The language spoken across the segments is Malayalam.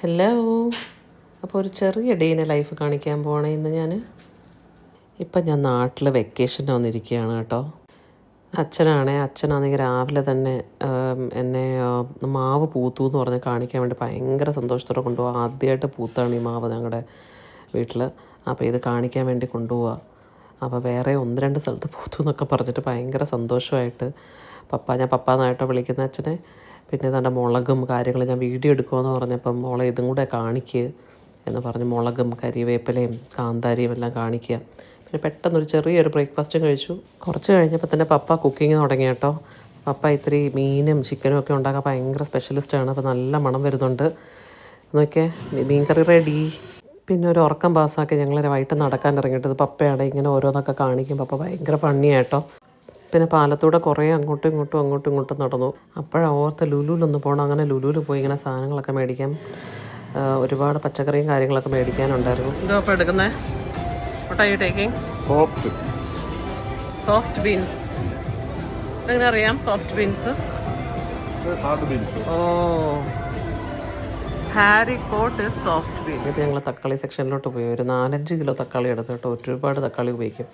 ഹലോ. അപ്പോൾ ഒരു ചെറിയ ഡേയിനെ ലൈഫ് കാണിക്കാൻ പോകണേ ഇന്ന് ഇപ്പം ഞാൻ നാട്ടിൽ വെക്കേഷന് വന്നിരിക്കുകയാണ് കേട്ടോ. അച്ഛനാണെങ്കിൽ രാവിലെ തന്നെ എന്നെ മാവ് പൂത്തു എന്ന് പറഞ്ഞ് കാണിക്കാൻ വേണ്ടി ഭയങ്കര സന്തോഷത്തോടെ കൊണ്ടുപോകുക. ആദ്യമായിട്ട് പൂത്താണ് ഈ മാവ് ഞങ്ങളുടെ വീട്ടിൽ. അപ്പോൾ ഇത് കാണിക്കാൻ വേണ്ടി കൊണ്ടുപോവുക. അപ്പോൾ വേറെ 1-2 സ്ഥലത്ത് പൂത്തു എന്നൊക്കെ പറഞ്ഞിട്ട് ഭയങ്കര സന്തോഷമായിട്ട് ഞാൻ പപ്പാന്നായിട്ടോ വിളിക്കുന്ന അച്ഛനെ. പിന്നെ തൻ്റെ മുളകും കാര്യങ്ങളും ഞാൻ വീഡിയോ എടുക്കുമെന്ന് പറഞ്ഞപ്പം മോളെ ഇതും കൂടെ കാണിക്കുക എന്ന് പറഞ്ഞ് മുളകും കരിവേപ്പിലയും കാന്താരിയും എല്ലാം കാണിക്കുക. പിന്നെ പെട്ടെന്നൊരു ചെറിയൊരു ബ്രേക്ക്ഫാസ്റ്റും കഴിച്ചു. കുറച്ച് കഴിഞ്ഞപ്പോൾ തന്നെ പപ്പ കുക്കിങ് തുടങ്ങി കേട്ടോ. പപ്പ ഇത്തിരി മീനും ചിക്കനും ഒക്കെ ഉണ്ടാക്കാൻ ഭയങ്കര സ്പെഷ്യലിസ്റ്റാണ്. അപ്പോൾ നല്ല മണം വരുന്നുണ്ട്. നോക്കിയേ, മീൻ കറി റെഡി. പിന്നെ ഒരു ഉറക്കം പാസ്സാക്കി ഞങ്ങൾ വൈകിട്ട് നടക്കാൻ ഇറങ്ങിയിട്ടത് പപ്പയാണ് ഇങ്ങനെ ഓരോന്നൊക്കെ കാണിക്കും. പപ്പ ഭയങ്കര ഫണ്ണിയാട്ടോ. പിന്നെ പാലത്തൂടെ കുറേ അങ്ങോട്ടും ഇങ്ങോട്ടും നടന്നു. അപ്പോഴാണ് ഓർത്ത് ലുലുവിലൊന്ന് പോകണം. അങ്ങനെ ലുലുവിൽ പോയി ഇങ്ങനെ സാധനങ്ങളൊക്കെ മേടിക്കാം. ഒരുപാട് പച്ചക്കറിയും കാര്യങ്ങളൊക്കെ മേടിക്കാനുണ്ടായിരുന്നു. എന്തോ അപ്പോൾ എടുക്കുന്നത്? What are you taking? Soft beans. എങ്ങനെ അറിയാം സോഫ്റ്റ് ബീൻസ്? ഓ, ഹാരി കോട്ട് സോഫ്റ്റ് ബീൻസ്. ഇത് ഞങ്ങൾ തക്കാളി സെക്ഷനിലോട്ട് പോയി. ഒരു 4-5 കിലോ തക്കാളി എടുത്തു കേട്ടോ. ഒരുപാട് തക്കാളി ഉപയോഗിക്കും.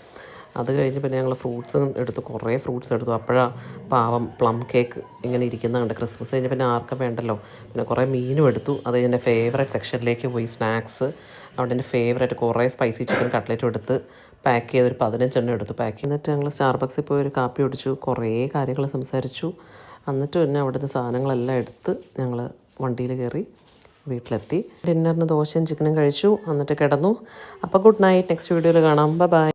അത് കഴിഞ്ഞ് പിന്നെ ഞങ്ങൾ ഫ്രൂട്ട്സും എടുത്തു, കുറേ ഫ്രൂട്ട്സ് എടുത്തു. അപ്പോഴാണ് പാവം പ്ലം കേക്ക് ഇങ്ങനെ ഇരിക്കുന്നുണ്ട്. ക്രിസ്മസ് കഴിഞ്ഞ് പിന്നെ ആർക്കും വേണ്ടല്ലോ. പിന്നെ കുറേ മീനും എടുത്തു. അത് എൻ്റെ ഫേവറേറ്റ് സെക്ഷനിലേക്ക് പോയി. സ്നാക്സ് അവിടെ എൻ്റെ ഫേവറേറ്റ് കുറേ സ്പൈസി ചിക്കൻ കട്ട്ലറ്റും എടുത്ത് പാക്ക് ചെയ്തൊരു 15 എടുത്തു. പാക്ക് ചെയ്തിട്ട് ഞങ്ങൾ സ്റ്റാർബക്സിൽ പോയി ഒരു കാപ്പി കുടിച്ചു. കുറേ കാര്യങ്ങൾ സംസാരിച്ചു. എന്നിട്ട് പിന്നെ അവിടുത്തെ സാധനങ്ങളെല്ലാം എടുത്ത് ഞങ്ങൾ വണ്ടിയിൽ കയറി വീട്ടിലെത്തി. ഡിന്നറിന് ദോശയും ചിക്കനും കഴിച്ചു. എന്നിട്ട് കിടന്നു. അപ്പോൾ ഗുഡ് നൈറ്റ്. നെക്സ്റ്റ് വീഡിയോയിൽ കാണാം. ബൈ.